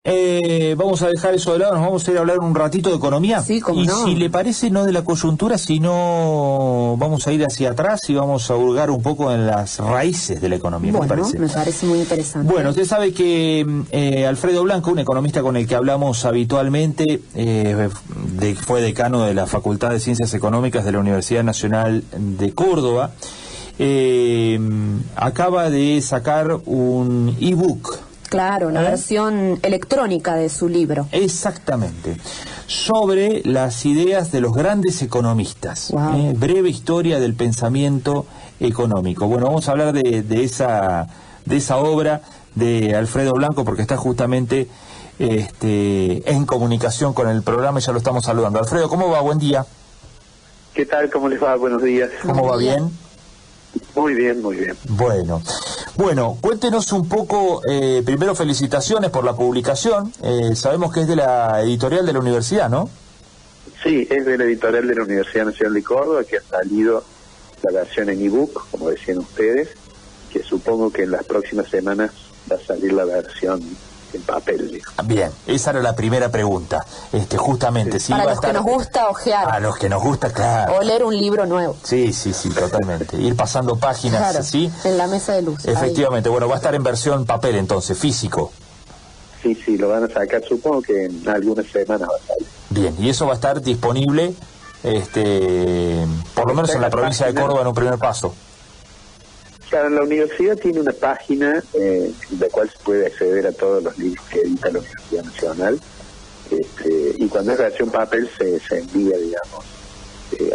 Vamos a dejar eso de lado, nos vamos a ir a hablar un ratito de economía. Sí, cómo y no. si le parece, no de la coyuntura, sino vamos a ir hacia atrás y vamos a hurgar un poco en las raíces de la economía. Bueno, me parece muy interesante. Bueno, usted sabe que Alfredo Blanco, un economista con el que hablamos habitualmente, fue decano de la Facultad de Ciencias Económicas de la Universidad Nacional de Córdoba, acaba de sacar un ebook. Claro, una versión electrónica de su libro. Exactamente. Sobre las ideas de los grandes economistas. Wow. Breve historia del pensamiento económico. Bueno, vamos a hablar de esa obra de Alfredo Blanco porque está justamente en comunicación con el programa y ya lo estamos saludando. Alfredo, ¿cómo va? Buen día. ¿Qué tal? ¿Cómo les va? Buenos días. ¿Cómo va? ¿Bien? Muy bien, muy bien. Bueno, cuéntenos un poco, primero felicitaciones por la publicación, sabemos que es de la editorial de la universidad, ¿no? Sí, es de la editorial de la Universidad Nacional de Córdoba, que ha salido la versión en ebook, como decían ustedes, que supongo que en las próximas semanas va a salir la versión en papel. Bien, esa era la primera pregunta, justamente. Sí. Si Para iba los a estar... que nos gusta ojear. A los que nos gusta, claro. O leer un libro nuevo. Sí, totalmente. Ir pasando páginas, claro, ¿sí? En la mesa de luz. Efectivamente, bueno, va a estar en versión papel entonces, físico. Sí, lo van a sacar, supongo que en algunas semanas va a salir. Bien, y eso va a estar disponible, por lo menos en la provincia de Córdoba en un primer paso. Claro, la universidad tiene una página en la cual se puede acceder a todos los libros que edita la Universidad Nacional, y cuando es versión papel se envía, digamos.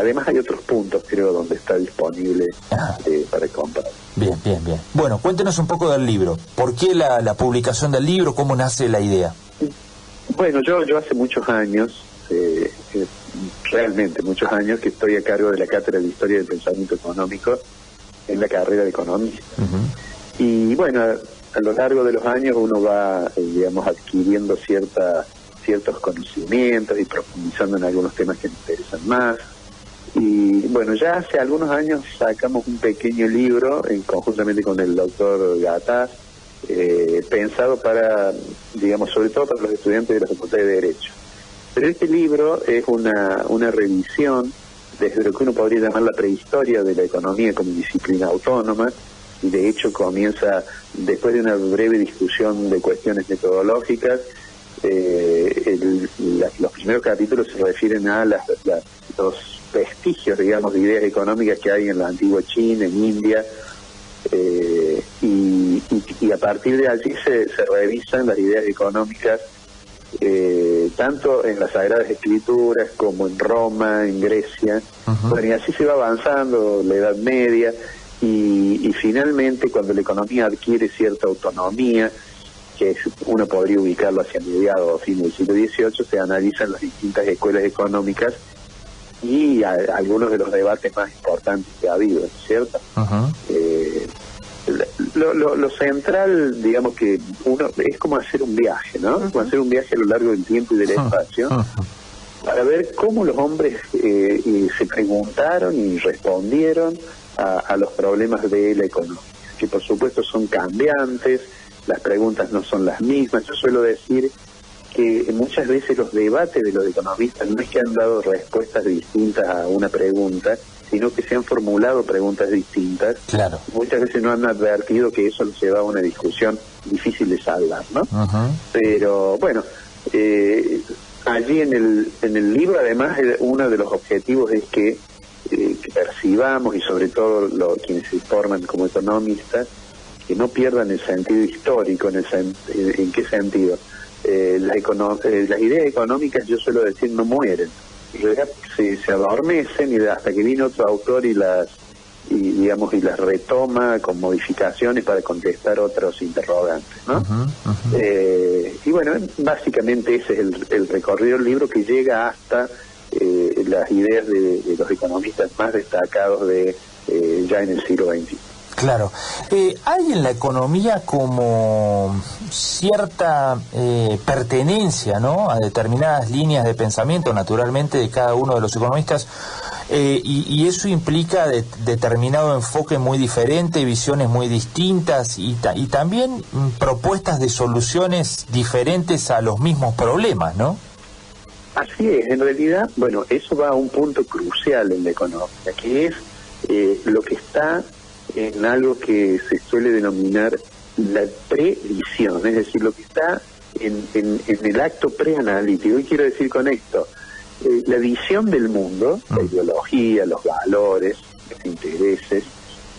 Además hay otros puntos, creo, donde está disponible para comprar. Bien. Bueno, cuéntenos un poco del libro. ¿Por qué la publicación del libro? ¿Cómo nace la idea? Bueno, yo hace muchos años, realmente muchos años, que estoy a cargo de la Cátedra de Historia del Pensamiento Económico en la carrera de economista. Y bueno, a lo largo de los años uno va, digamos, adquiriendo ciertos conocimientos y profundizando en algunos temas que me interesan más. Y bueno, ya hace algunos años sacamos un pequeño libro conjuntamente con el doctor Gataz, pensado para, digamos, sobre todo para los estudiantes de la Facultad de Derecho. Pero este libro es una revisión desde lo que uno podría llamar la prehistoria de la economía como disciplina autónoma, y de hecho comienza después de una breve discusión de cuestiones metodológicas. Los primeros capítulos se refieren a los vestigios, digamos, de ideas económicas que hay en la antigua China, en India, y a partir de allí se revisan las ideas económicas tanto en las Sagradas Escrituras como en Roma, en Grecia. Bueno, y así se va avanzando la Edad Media, y finalmente cuando la economía adquiere cierta autonomía, que uno podría ubicarlo hacia mediados o fines del siglo XVIII, se analizan las distintas escuelas económicas y algunos de los debates más importantes que ha habido, ¿cierto? Lo central, digamos, que uno es como hacer un viaje, ¿no? Como hacer un viaje a lo largo del tiempo y del espacio, para ver cómo los hombres se preguntaron y respondieron a los problemas de la economía, que por supuesto son cambiantes, las preguntas no son las mismas. Yo suelo decir que muchas veces los debates de los economistas no es que han dado respuestas distintas a una pregunta, sino que se han formulado preguntas distintas. Claro. Muchas veces no han advertido que eso los lleva a una discusión difícil de saldar, ¿no? Pero bueno, allí en el libro, además, uno de los objetivos es que percibamos, y sobre todo quienes se forman como economistas, que no pierdan el sentido histórico. ¿En qué sentido? Las ideas económicas, yo suelo decir, no mueren. En realidad se adormecen, y hasta que viene otro autor y las retoma con modificaciones para contestar otros interrogantes, ¿no? Y bueno, básicamente ese es el recorrido del libro, que llega hasta las ideas de los economistas más destacados ya en el siglo XXI. Claro. Hay en la economía como cierta pertenencia, ¿no?, a determinadas líneas de pensamiento, naturalmente, de cada uno de los economistas. y eso implica determinado enfoque muy diferente, visiones muy distintas y también propuestas de soluciones diferentes a los mismos problemas, ¿no? Así es, en realidad, bueno, eso va a un punto crucial en la economía, que es lo que está en algo que se suele denominar la previsión, es decir, lo que está en el acto preanalítico. ¿Qué quiero decir con esto? La visión del mundo, la ideología, los valores, los intereses,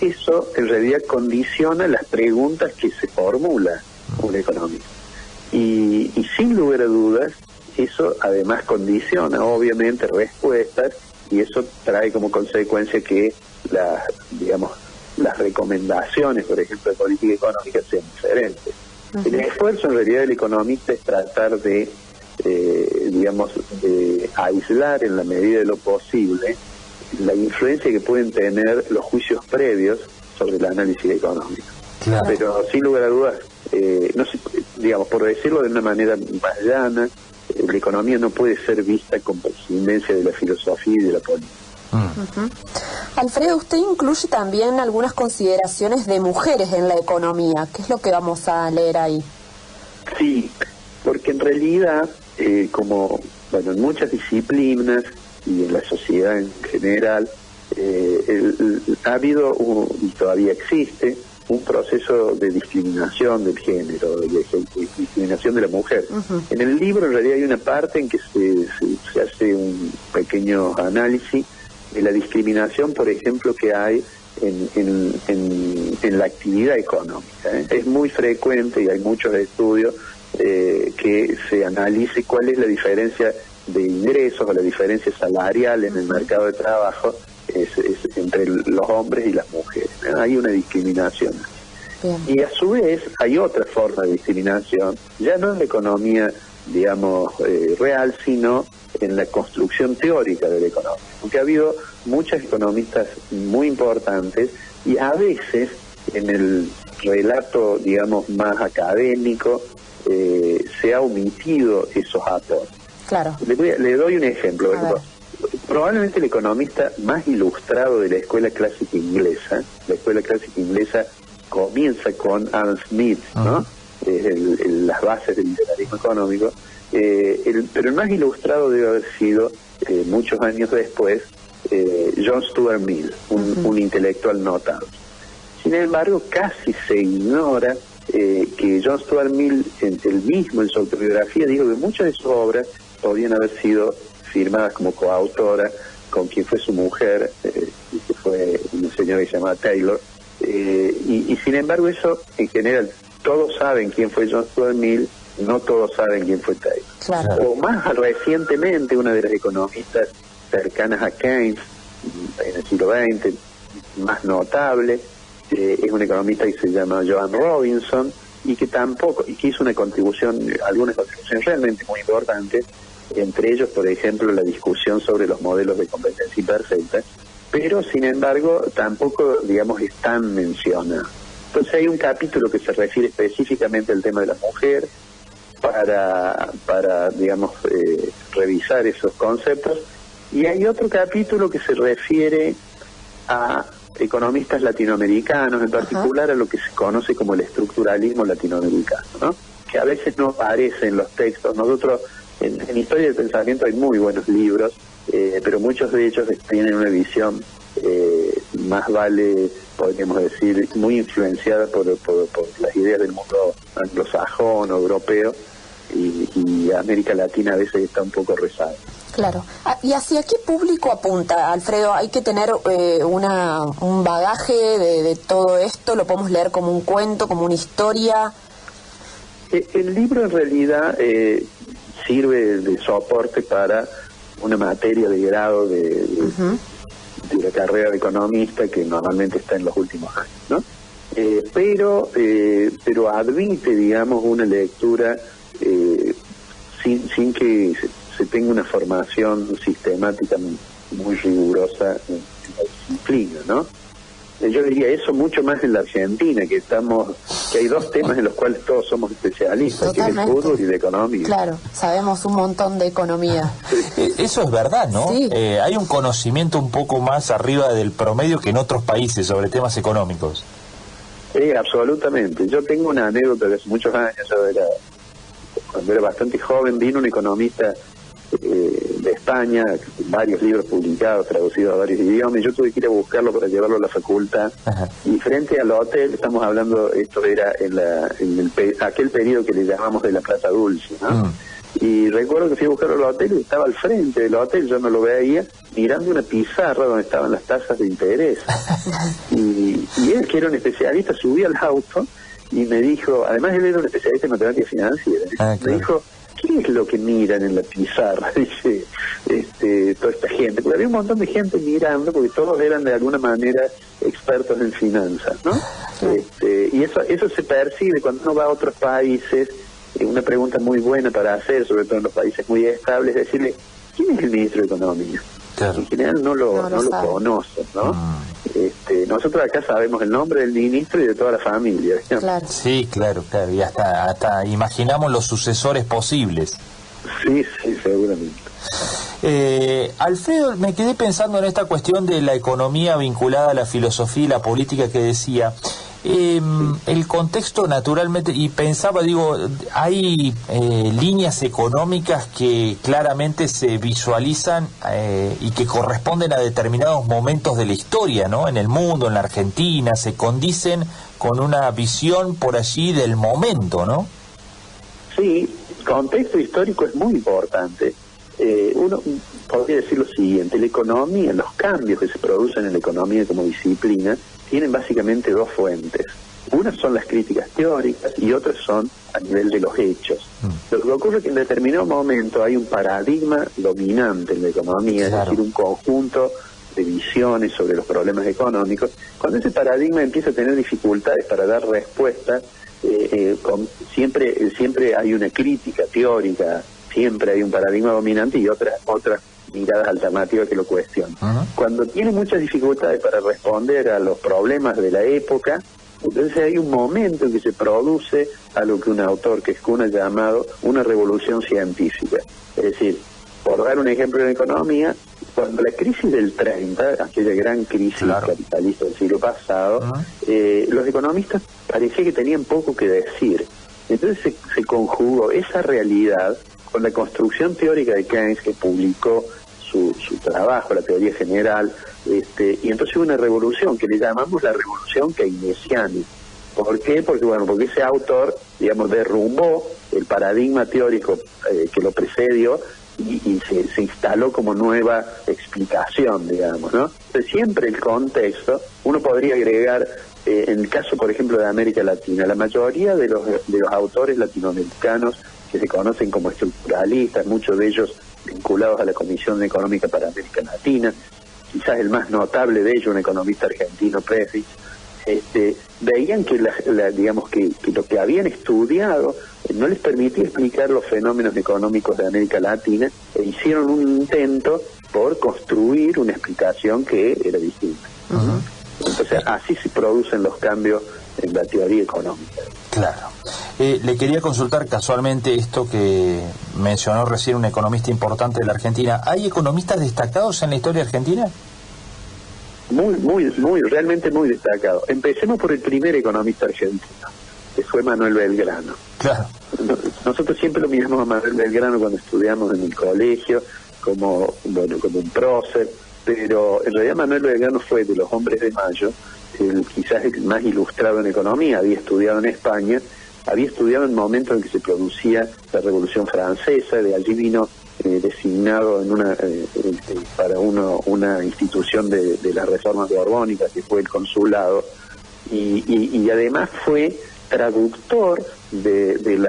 eso en realidad condiciona las preguntas que se formula un economista. Y sin lugar a dudas, eso además condiciona obviamente respuestas, y eso trae como consecuencia que las recomendaciones, por ejemplo, de política económica sean diferentes. El esfuerzo en realidad del economista es tratar de de aislar en la medida de lo posible la influencia que pueden tener los juicios previos sobre el análisis económico. Claro. Pero sin lugar a dudas, no sé, por decirlo de una manera más llana, la economía no puede ser vista con prescindencia de la filosofía y de la política. Alfredo, usted incluye también algunas consideraciones de mujeres en la economía. ¿Qué es lo que vamos a leer ahí? Sí, porque en realidad, como en muchas disciplinas y en la sociedad en general, ha habido y todavía existe un proceso de discriminación del género, de discriminación de la mujer. En el libro en realidad hay una parte en que se hace un pequeño análisis de la discriminación, por ejemplo, que hay en la actividad económica. Es muy frecuente y hay muchos estudios que se analice cuál es la diferencia de ingresos o la diferencia salarial en el mercado de trabajo entre los hombres y las mujeres. Hay una discriminación. Bien. Y a su vez hay otra forma de discriminación, ya no en la economía, real, sino en la construcción teórica de la economía. Porque ha habido muchas economistas muy importantes y a veces en el relato, más académico, se ha omitido esos aportes. Claro. Le doy un ejemplo. Probablemente el economista más ilustrado de la escuela clásica inglesa, comienza con Adam Smith, ¿no? Las bases del liberalismo económico, pero el más ilustrado debe haber sido, muchos años después, John Stuart Mill, un intelectual notable. Sin embargo, casi se ignora que John Stuart Mill, él mismo en su autobiografía, dijo que muchas de sus obras podían haber sido firmadas como coautora con quien fue su mujer, que fue una señora que se llamaba Taylor, y sin embargo eso, en general, todos saben quién fue John Stuart Mill, no todos saben quién fue Taylor. Claro. O más recientemente, una de las economistas cercanas a Keynes, en el siglo XX, más notable, es una economista que se llama Joan Robinson, y que hizo algunas contribuciones realmente muy importantes, entre ellos, por ejemplo, la discusión sobre los modelos de competencia imperfecta, pero sin embargo tampoco, es tan mencionado. Entonces hay un capítulo que se refiere específicamente al tema de la mujer para revisar esos conceptos, y hay otro capítulo que se refiere a economistas latinoamericanos, en particular a lo que se conoce como el estructuralismo latinoamericano, ¿no? Que a veces no aparece en los textos. Nosotros en Historia del Pensamiento hay muy buenos libros, pero muchos de ellos tienen una visión más podríamos decir, muy influenciada por las ideas del mundo anglosajón o europeo, y América Latina a veces está un poco rezada. Claro. ¿Y hacia qué público apunta, Alfredo? ¿Hay que tener un bagaje de todo esto? ¿Lo podemos leer como un cuento, como una historia? El libro en realidad sirve de soporte para una materia de grado de la carrera de economista, que normalmente está en los últimos años, ¿no? Pero admite, una lectura sin que se tenga una formación sistemática muy rigurosa en la disciplina, ¿no? yo diría eso mucho más en la Argentina, que hay dos temas en los cuales todos somos especialistas, que es el fútbol y la economía. Claro, sabemos un montón de economía. Eso es verdad, ¿no? Sí. Hay un conocimiento un poco más arriba del promedio que en otros países sobre temas económicos. Absolutamente. Yo tengo una anécdota de hace muchos años, cuando era bastante joven, vino un economista de España, varios libros publicados, traducidos a varios idiomas, y yo tuve que ir a buscarlo para llevarlo a la facultad. Ajá. Y frente al hotel, estamos hablando, esto era aquel periodo que le llamamos de la Plata Dulce, ¿no? Y recuerdo que fui a buscarlo al hotel y estaba al frente del hotel, yo no lo veía, mirando una pizarra donde estaban las tasas de interés. Y él, que era un especialista, subía al auto y me dijo, además él era un especialista en matemática financiera, me dijo, ¿qué es lo que miran en la pizarra? Dice, toda esta gente, porque había un montón de gente mirando, porque todos eran de alguna manera expertos en finanzas, ¿no? Y eso se percibe cuando uno va a otros países. Una pregunta muy buena para hacer, sobre todo en los países muy estables, es decirle, ¿quién es el ministro de Economía? Claro. En general no lo conocen, ¿no? Nosotros acá sabemos el nombre del ministro y de toda la familia. Claro. Sí, claro, y hasta imaginamos los sucesores posibles. Sí, seguramente. Alfredo, me quedé pensando en esta cuestión de la economía vinculada a la filosofía y la política que decía. El contexto naturalmente, y pensaba, digo, hay líneas económicas que claramente se visualizan y que corresponden a determinados momentos de la historia, ¿no? En el mundo, en la Argentina, se condicen con una visión por allí del momento, ¿no? Sí, el contexto histórico es muy importante. Uno podría decir lo siguiente: la economía, los cambios que se producen en la economía como disciplina tienen básicamente dos fuentes. Unas son las críticas teóricas y otras son a nivel de los hechos. Lo que ocurre es que en determinado momento hay un paradigma dominante en la economía, claro. Es decir, un conjunto de visiones sobre los problemas económicos. Cuando ese paradigma empieza a tener dificultades para dar respuesta, siempre hay una crítica teórica, siempre hay un paradigma dominante y otras miradas alternativas que lo cuestionan. Cuando tiene muchas dificultades para responder a los problemas de la época, entonces hay un momento en que se produce a lo que un autor que Kuhn ha llamado una revolución científica. Es decir, por dar un ejemplo en economía, cuando la crisis del 30, aquella gran crisis capitalista del siglo pasado, los economistas parecía que tenían poco que decir. Entonces se conjugó esa realidad con la construcción teórica de Keynes, que publicó su trabajo, la teoría general, y entonces hubo una revolución que le llamamos la revolución keynesiana. ¿Por qué? Porque ese autor, digamos, derrumbó el paradigma teórico que lo precedió y se instaló como nueva explicación, digamos, ¿no? Entonces siempre el contexto, uno podría agregar, en el caso, por ejemplo, de América Latina, la mayoría de los autores latinoamericanos que se conocen como estructuralistas, muchos de ellos vinculados a la Comisión Económica para América Latina, quizás el más notable de ellos, un economista argentino, Prefix, veían que digamos que lo que habían estudiado no les permitía explicar los fenómenos económicos de América Latina, e hicieron un intento por construir una explicación que era distinta. Entonces así se producen los cambios en la teoría económica. Claro. Le quería consultar casualmente esto que mencionó recién un economista importante de la Argentina. ¿Hay economistas destacados en la historia argentina? Realmente muy destacado. Empecemos por el primer economista argentino, que fue Manuel Belgrano. Claro. Nosotros siempre lo miramos a Manuel Belgrano cuando estudiamos en el colegio, como un prócer, pero en realidad Manuel Belgrano fue de los hombres de Mayo, quizás el más ilustrado en economía. Había estudiado en España, había estudiado en el momento en que se producía la Revolución Francesa, de allí vino designado para una institución de las reformas borbónicas, que fue el consulado, y además fue traductor de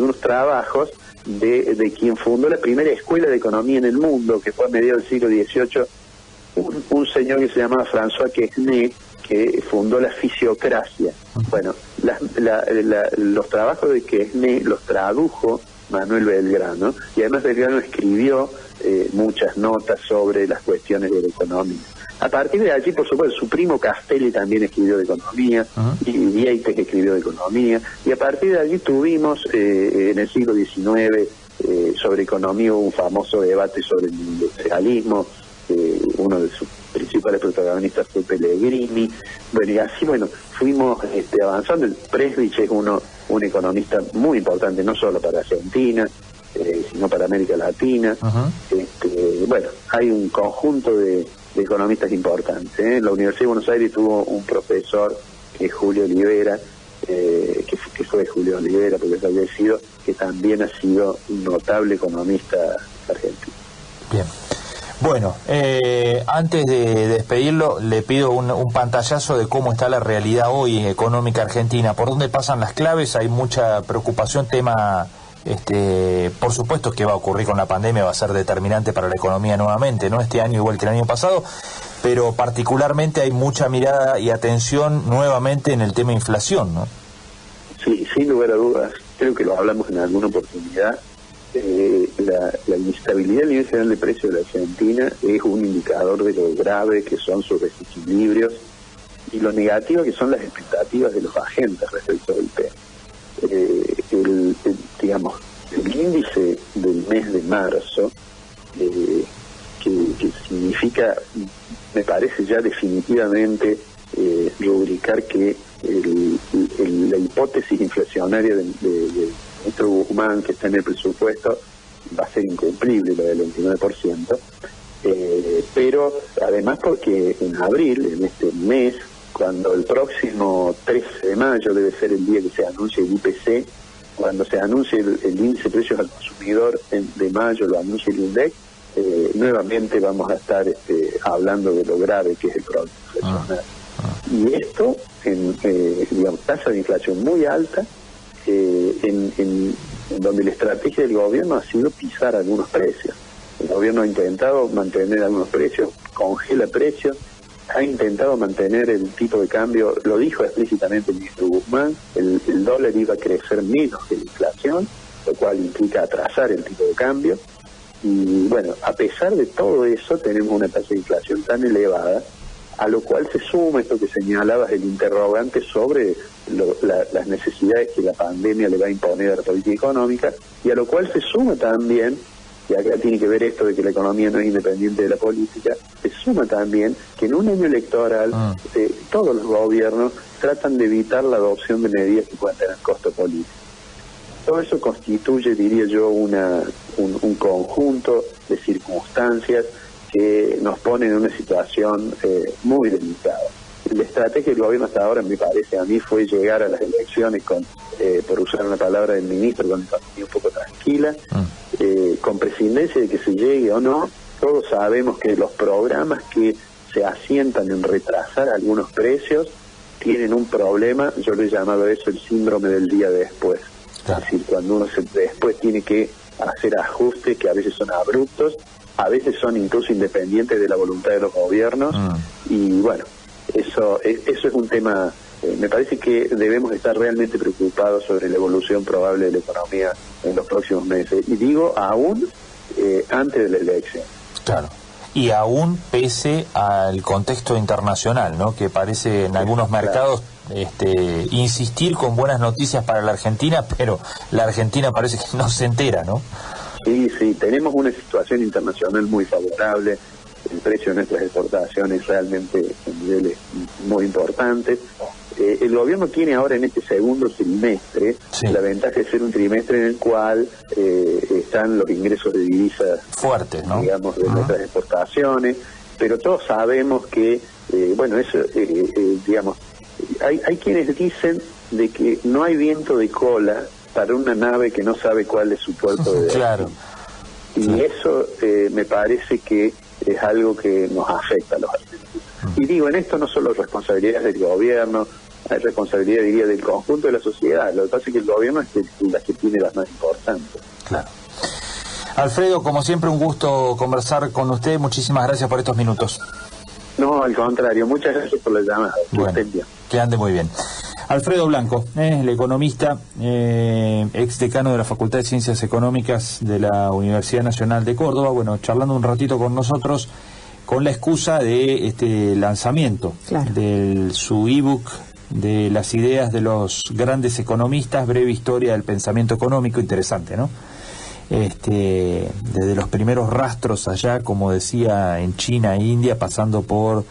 unos trabajos de quien fundó la primera escuela de economía en el mundo, que fue a mediados del siglo XVIII, un señor que se llamaba François Quesnay, que fundó la fisiocracia. Bueno, los trabajos de Quesnay los tradujo Manuel Belgrano, y además Belgrano escribió muchas notas sobre las cuestiones de la economía. A partir de allí, por supuesto, su primo Castelli también escribió de economía, y Vieites escribió de economía, y a partir de allí tuvimos en el siglo XIX sobre economía un famoso debate sobre el industrialismo. Uno de sus principales protagonistas fue Pellegrini. Bueno, y así, fuimos avanzando. El Presbich es un economista muy importante, no solo para Argentina, sino para América Latina. Hay un conjunto de economistas importantes. En la Universidad de Buenos Aires tuvo un profesor, que es Julio Olivera, que fue Julio Olivera, porque es fallecido, que también ha sido un notable economista argentino. Bien. Bueno, antes de despedirlo, le pido un pantallazo de cómo está la realidad hoy económica argentina. ¿Por dónde pasan las claves? Hay mucha preocupación, tema, por supuesto que va a ocurrir con la pandemia, va a ser determinante para la economía nuevamente, ¿no? Este año igual que el año pasado, pero particularmente hay mucha mirada y atención nuevamente en el tema inflación, ¿no? Sí, sin lugar a dudas. Creo que lo hablamos en alguna oportunidad. La inestabilidad del nivel general de precios de la Argentina es un indicador de lo grave que son sus desequilibrios y lo negativo que son las expectativas de los agentes respecto del tema. El índice del mes de marzo, que significa, me parece ya definitivamente rubricar que la hipótesis inflacionaria de ministro Guzmán, que está en el presupuesto, va a ser incumplible, lo del 29%, pero además porque en abril, en este mes, cuando el próximo 13 de mayo debe ser el día que se anuncie el IPC, cuando se anuncie el índice de precios al consumidor de mayo, lo anuncia el INDEC, nuevamente vamos a estar hablando de lo grave que es el problema inflacionario. Y esto, tasa de inflación muy alta, en donde la estrategia del gobierno ha sido pisar algunos precios. El gobierno ha intentado mantener algunos precios, congela precios, ha intentado mantener el tipo de cambio, lo dijo explícitamente el ministro Guzmán, el dólar iba a crecer menos que la inflación, lo cual implica atrasar el tipo de cambio. Y a pesar de todo eso, tenemos una tasa de inflación tan elevada, a lo cual se suma esto que señalabas, el interrogante sobre las necesidades que la pandemia le va a imponer a la política económica, y a lo cual se suma también, y acá tiene que ver esto de que la economía no es independiente de la política, se suma también que en un año electoral todos los gobiernos tratan de evitar la adopción de medidas que puedan tener costo político. Todo eso constituye, diría yo, un conjunto de circunstancias que nos ponen en una situación muy delicada. La estrategia del gobierno hasta ahora, me parece a mí, fue llegar a las elecciones con, por usar una palabra del ministro, con la economía un poco tranquila, con prescindencia de que se llegue o no. Todos sabemos que los programas que se asientan en retrasar algunos precios tienen un problema. Yo lo he llamado eso el síndrome del día después. Claro. Es decir, cuando uno después tiene que hacer ajustes que a veces son abruptos, a veces son incluso independientes de la voluntad de los gobiernos, y eso es un tema, me parece que debemos estar realmente preocupados sobre la evolución probable de la economía en los próximos meses, y digo aún antes de la elección. Claro, y aún pese al contexto internacional, ¿no? Que parece en algunos mercados insistir con buenas noticias para la Argentina, pero la Argentina parece que no se entera, ¿no? Sí, tenemos una situación internacional muy favorable, el precio de nuestras exportaciones realmente en niveles muy importantes. El gobierno tiene ahora en este segundo trimestre la ventaja de ser un trimestre en el cual están los ingresos de divisas fuertes, ¿no? Digamos, de nuestras exportaciones, pero todos sabemos que, hay quienes dicen de que no hay viento de cola para una nave que no sabe cuál es su puerto de destino. Claro. Y eso me parece que es algo que nos afecta a los argentinos. Y digo, en esto no solo responsabilidades del gobierno, hay responsabilidad, diría, del conjunto de la sociedad. Lo que pasa es que el gobierno es la que tiene las más importantes. Claro. Alfredo, como siempre, un gusto conversar con usted. Muchísimas gracias por estos minutos. No, al contrario, muchas gracias por la llamada. Que ande muy bien. Alfredo Blanco, el economista, ex decano de la Facultad de Ciencias Económicas de la Universidad Nacional de Córdoba, charlando un ratito con nosotros con la excusa de este lanzamiento de su ebook de las ideas de los grandes economistas, breve historia del pensamiento económico, interesante, ¿no? Desde los primeros rastros allá, como decía, en China e India, pasando por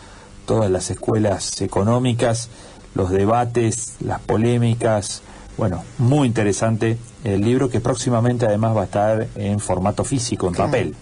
todas las escuelas económicas, los debates, las polémicas. Bueno, muy interesante el libro, que próximamente además va a estar en formato físico, en papel.